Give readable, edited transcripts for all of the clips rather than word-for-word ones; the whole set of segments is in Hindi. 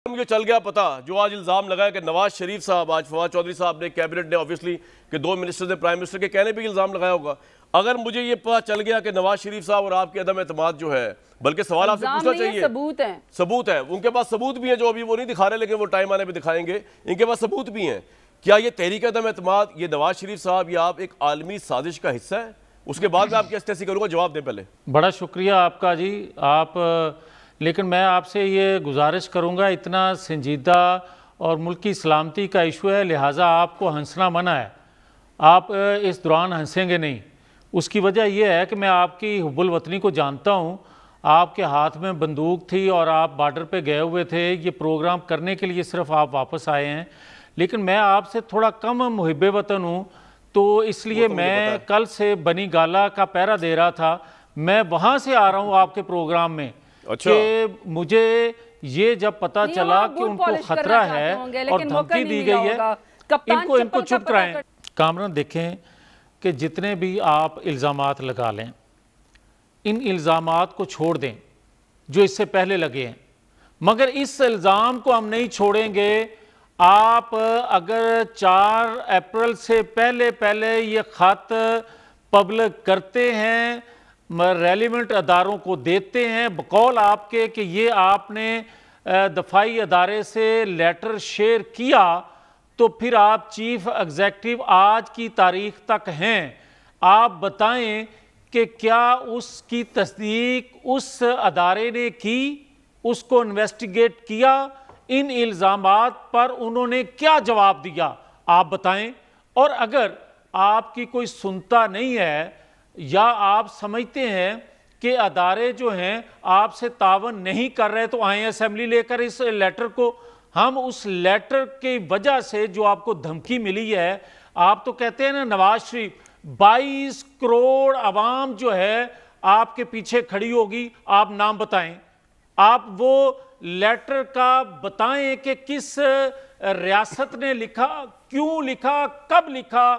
मुझे चल गया पता जो आज इल्ज़ाम लगाया कि नवाज शरीफ साहब, आज फवाद चौधरी साहब ने, कैबिनेट ने ऑब्वियसली कि दो मिनिस्टर ने प्राइम मिनिस्टर के कहने पे इल्ज़ाम लगाया होगा। अगर मुझे ये पता चल गया कि नवाज शरीफ साहब और आपके अदम एतमाद जो है, बल्कि सवाल आपसे पूछना चाहिए, सबूत है, उनके पास सबूत भी है जो अभी वो नहीं दिखा रहे लेकिन वो टाइम आने पर दिखाएंगे, इनके पास सबूत भी हैं। क्या ये तहरीक अदम एतमाद, ये नवाज शरीफ साहब या आप एक आलमी साजिश का हिस्सा है? उसके बाद मैं आपकी अस्तेसी करूँगा, जवाब दें पहले। बड़ा शुक्रिया आपका जी। आप लेकिन मैं आपसे ये गुजारिश करूंगा, इतना संजीदा और मुल्क की सलामती का इशू है, लिहाजा आपको हंसना मना है। आप इस दौरान हंसेंगे नहीं। उसकी वजह यह है कि मैं आपकी हुब्बुल वतनी को जानता हूँ। आपके हाथ में बंदूक थी और आप बॉर्डर पे गए हुए थे ये प्रोग्राम करने के लिए, सिर्फ आप वापस आए हैं। लेकिन मैं आपसे थोड़ा कम मुहिब्बे वतन हूँ, तो इसलिए मैं कल से बनी गाला का पहरा दे रहा था। मैं वहाँ से आ रहा हूँ आपके प्रोग्राम में। अच्छा। कि मुझे ये जब पता चला कि उनको खतरा है और धमकी दी गई है, इनको चुप कराएं। कामरान, देखें कि जितने भी आप इल्ज़ामात लगा लें, इन इल्ज़ामात को छोड़ दें जो इससे पहले लगे हैं, मगर इस इल्ज़ाम को हम नहीं छोड़ेंगे। आप अगर 4 अप्रैल से पहले ये खत पब्लिक करते हैं, रेलिवेंट अदारों को देते हैं, बकौल आपके कि ये आपने दफाई अदारे से लेटर शेयर किया, तो फिर आप चीफ एग्जीक्यूटिव आज की तारीख तक हैं। आप बताएं कि क्या उसकी तस्दीक उस अदारे ने की, उसको इन्वेस्टिगेट किया, इन इल्ज़ामात पर उन्होंने क्या जवाब दिया, आप बताएं। और अगर आपकी कोई सुनता नहीं है या आप समझते हैं कि अदारे जो हैं आपसे तावन नहीं कर रहे, तो आए असेंबली लेकर इस लेटर को। हम उस लेटर की वजह से जो आपको धमकी मिली है, आप तो कहते हैं ना नवाज शरीफ, 22 करोड़ आवाम जो है आपके पीछे खड़ी होगी। आप नाम बताएं, आप वो लेटर का बताएं कि किस रियासत ने लिखा, क्यों लिखा, कब लिखा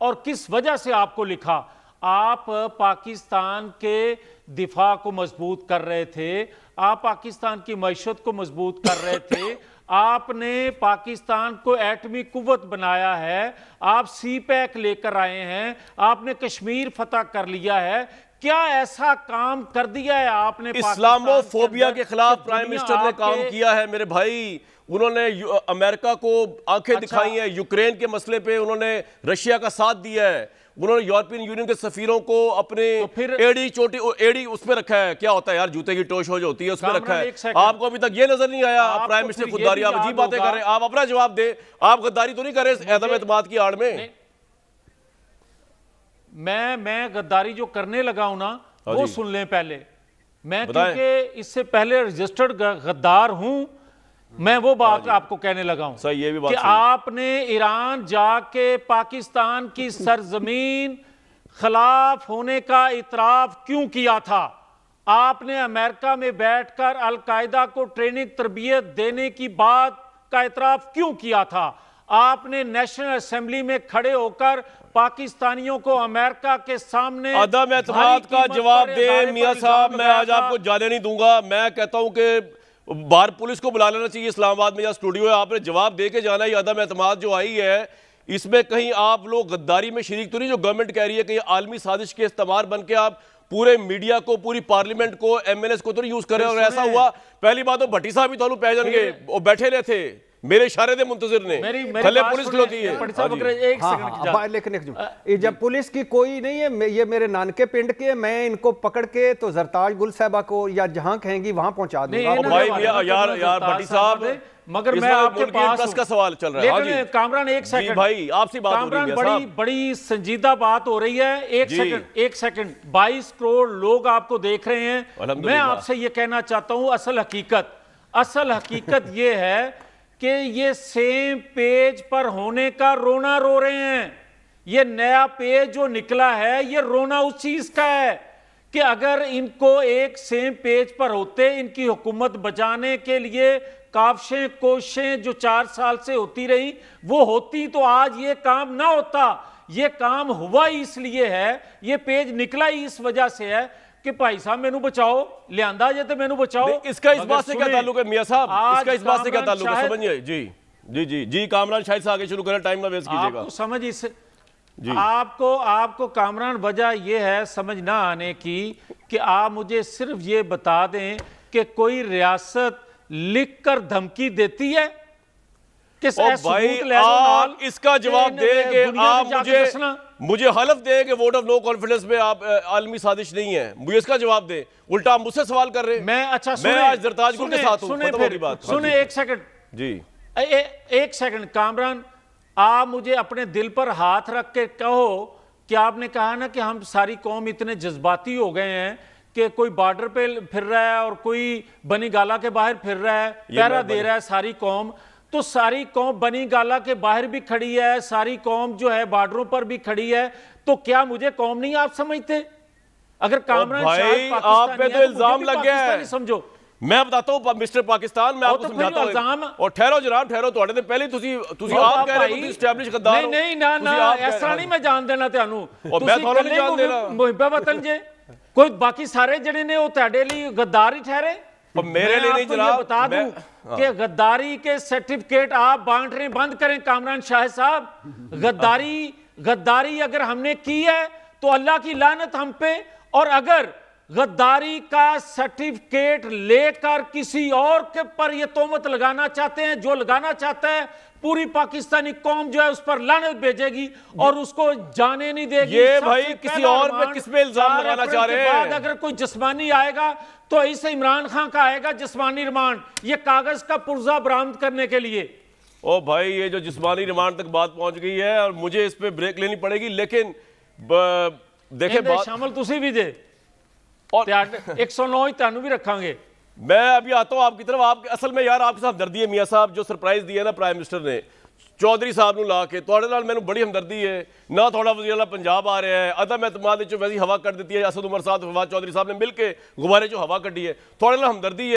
और किस वजह से आपको लिखा। आप पाकिस्तान के दिफा को मजबूत कर रहे थे, आप पाकिस्तान की मईशत को मजबूत कर रहे थे, आपने पाकिस्तान को एटमी कुव्वत बनाया है, आप सी पैक लेकर आए हैं, आपने कश्मीर फतह कर लिया है। क्या ऐसा काम कर दिया है आपने? इस्लामोफोबिया के खिलाफ प्राइम मिनिस्टर ने काम किया है मेरे भाई। उन्होंने अमेरिका को आंखें दिखाई हैं, यूक्रेन के मसले पे उन्होंने रशिया का साथ दिया है, उन्होंने यूरोपियन यूनियन के सफीरों को अपने एड़ी उस पर रखा है। क्या होता है यार, जूते की टोश हो जो होती है उस पर रखा है। आपको अभी तक ये नजर नहीं आया? प्राइम मिनिस्टर खुददारी, आप अजीब बातें कर रहे हैं। आप अपना जवाब दे, आप गद्दारी तो नहीं कर रहे अदम एतमाद की आड़ में? मैं गद्दारी जो करने लगा हूं ना, वो सुन लें पहले। मैं क्योंकि इससे पहले रजिस्टर्ड गद्दार हूं, मैं वो बात आपको कहने लगा हूं। सही, ये भी बात कि आपने ईरान जाके पाकिस्तान की सरजमीन खिलाफ होने का इतराफ क्यों किया था? आपने अमेरिका में बैठकर अलकायदा को ट्रेनिंग तरबियत देने की बात का इतराफ क्यों किया था? आपने नेशनल असेंबली में खड़े होकर पाकिस्तानियों को अमेरिका के सामने अदम एतमाद का जवाब दे मियां साहब। मैं आज आपको जाने नहीं दूंगा। मैं कहता हूं कि बाहर पुलिस को बुला लेना चाहिए इस्लामाबाद में, या स्टूडियो है, आपने जवाब दे के जाना है। अदम एतमाद जो आई है, इसमें कहीं आप लोग गद्दारी में शरीक तो नहीं, जो गवर्नमेंट कह रही है कि आलमी साजिश के इस्तेमाल बन के आप पूरे मीडिया को, पूरी पार्लियामेंट को, एमएलएस को तो नहीं यूज कर रहे? और ऐसा हुआ, पहली बात तो भट्टी साहब भी तो पै जाएंगे, वो बैठे रहे थे, मेरे इशारे थे मुंतजिर ने, थले पुलिस खलोती है। लेकिन जब पुलिस की कोई नहीं है, ये मेरे नानके पिंड के, मैं इनको पकड़ के तो जरताज गुल साहबा को या जहां कहेंगी वहां पहुंचा दूंगा। यार भट्टी साहब, मगर मैं आपके पास का सवाल चल रहा है। लेकिन कामरान एक सेकंड भाई, आपसे बात हो रही है, बड़ी संजीदा बात हो रही है। एक सेकंड 22 करोड़ लोग आपको देख रहे हैं। मैं आपसे ये कहना चाहता हूं, असल हकीकत ये है कि ये सेम पेज पर होने का रोना रो रहे हैं। ये नया पेज जो निकला है, ये रोना उस चीज का है कि अगर इनको एक सेम पेज पर होते, इनकी हुकूमत बचाने के लिए काविशें कोशिशें जो 4 साल से होती रही, वो होती तो आज ये काम ना होता। ये काम हुआ ही इसलिए है, ये पेज निकला ही इस वजह से है कि भाई साहब मैनू बचाओ, लियांदा जे ते मैनू बचाओ। इसका इस बात से क्या ताल्लुक है मियां साहब? इसका इस बात से क्या ताल्लुक है? समझिए जी जी जी जी कामरान शाहिद से आगे शुरू करें, टाइम ना वेस्ट कीजिएगा। आपको समझ इस आपको कामरान वजह यह है समझ ना आने की कि आप मुझे सिर्फ ये बता दें कि कोई रियासत लिख कर धमकी देती है कि भाई आप इसका जवाब देंगे, आप मुझे हलफ देंगे वोट ऑफ नो कॉन्फिडेंस में आप आलमी साजिश नहीं है, मुझे इसका जवाब दे। उल्टा आप मुझसे सवाल कर रहे हैं। मैं अच्छा मैं आज जरताज गुल के साथ हूं। सुने एक सेकंड जी, एक सेकंड कामरान, आप मुझे अपने दिल पर हाथ रख के कहो कि आपने कहा ना कि हम सारी कौम इतने जज्बाती हो गए हैं कि कोई बॉर्डर पे फिर रहा है और कोई बनी गाला के बाहर फिर रहा है, पहरा दे रहा है सारी कौम। तो सारी कौम बनी गाला के बाहर भी खड़ी है, सारी कौम जो है बॉर्डरों पर भी खड़ी है, तो क्या मुझे कौम नहीं आप समझते? अगर कामरान आप पे तो इल्जाम लग गया है, समझो। मैं बताता हूं मिस्टर पाकिस्तान, मैं आपको समझाता हूं। और ठहरो जनाब ठहरो, ਤੁਹਾਡੇ ਤੇ ਪਹਿਲੇ ਤੁਸੀਂ आप कह रहे हो कि एस्टैब्लिश गद्दार हो। नहीं ना ना इस तरह नहीं मैं जान देना ਤੁਹਾਨੂੰ। और मैं ਤੁਹਾਨੂੰ नहीं जान देना। ਮੁਹਿੱਬਾ ਵਤਨ ਜੇ ਕੋਈ ਬਾਕੀ ਸਾਰੇ ਜਿਹੜੇ ਨੇ ਉਹ ਤੁਹਾਡੇ ਲਈ गद्दार ही ठहरे। और मेरे लिए नहीं जनाब। बता दूं कि गद्दारी के सर्टिफिकेट आप बांटने बंद करें कामरान शाहिद साहब। गद्दारी अगर हमने की है तो अल्लाह की लानत हम पे, और अगर गद्दारी का सर्टिफिकेट लेकर किसी और के पर यह तोहमत लगाना चाहते हैं, जो लगाना चाहता है पूरी पाकिस्तानी कौम जो है उस पर लानत भेजेगी और उसको जाने नहीं देगी। ये भाई किसी और पे किस पे इल्जाम लगाना चाह रहे हैं? अगर कोई जिस्मानी आएगा तो इस इमरान खान का आएगा जिस्मानी रिमांड, ये कागज का पुर्जा बरामद करने के लिए। ओ भाई ये जो जिस्मानी रिमांड तक बात पहुंच गई है और मुझे इस पे ब्रेक लेनी पड़ेगी, लेकिन देखे बात शामिल तुसी भी जे और 109 ही तानू भी रखांगे। मैं अभी आता हूं आपकी तरफ। आप असल में यार आपके साथ हमदर्दी है मियां साहब, जो सरप्राइज दिया ना प्राइम मिनिस्टर ने चौधरी साहब ਨੂੰ ਲਾ ਕੇ, ਤੁਹਾਡੇ ਨਾਲ ਮੈਨੂੰ ਬੜੀ ਹਮਦਰਦੀ ਹੈ ਨਾ। ਤੁਹਾਡਾ ਵਜ਼ੀਰ ਆਲਾ ਪੰਜਾਬ ਆ ਰਿਹਾ ਹੈ, ਅਦਮ ਇਤਮਾਦ ਵਿੱਚ ਵੈਸੀ ਹਵਾ ਕੱਢ ਦਿੱਤੀ ਹੈ। ਅਸਦ ਉਮਰ ਸਾਹਿਬ, ਫਵਾਦ ਚੌਧਰੀ ਸਾਹਿਬ ਨੇ ਮਿਲ ਕੇ ਗੁਬਾਰੇ 'ਚੋਂ ਹਵਾ ਕੱਢੀ ਹੈ। ਤੁਹਾਡੇ ਨਾਲ ਹਮਦਰਦੀ ਹੈ।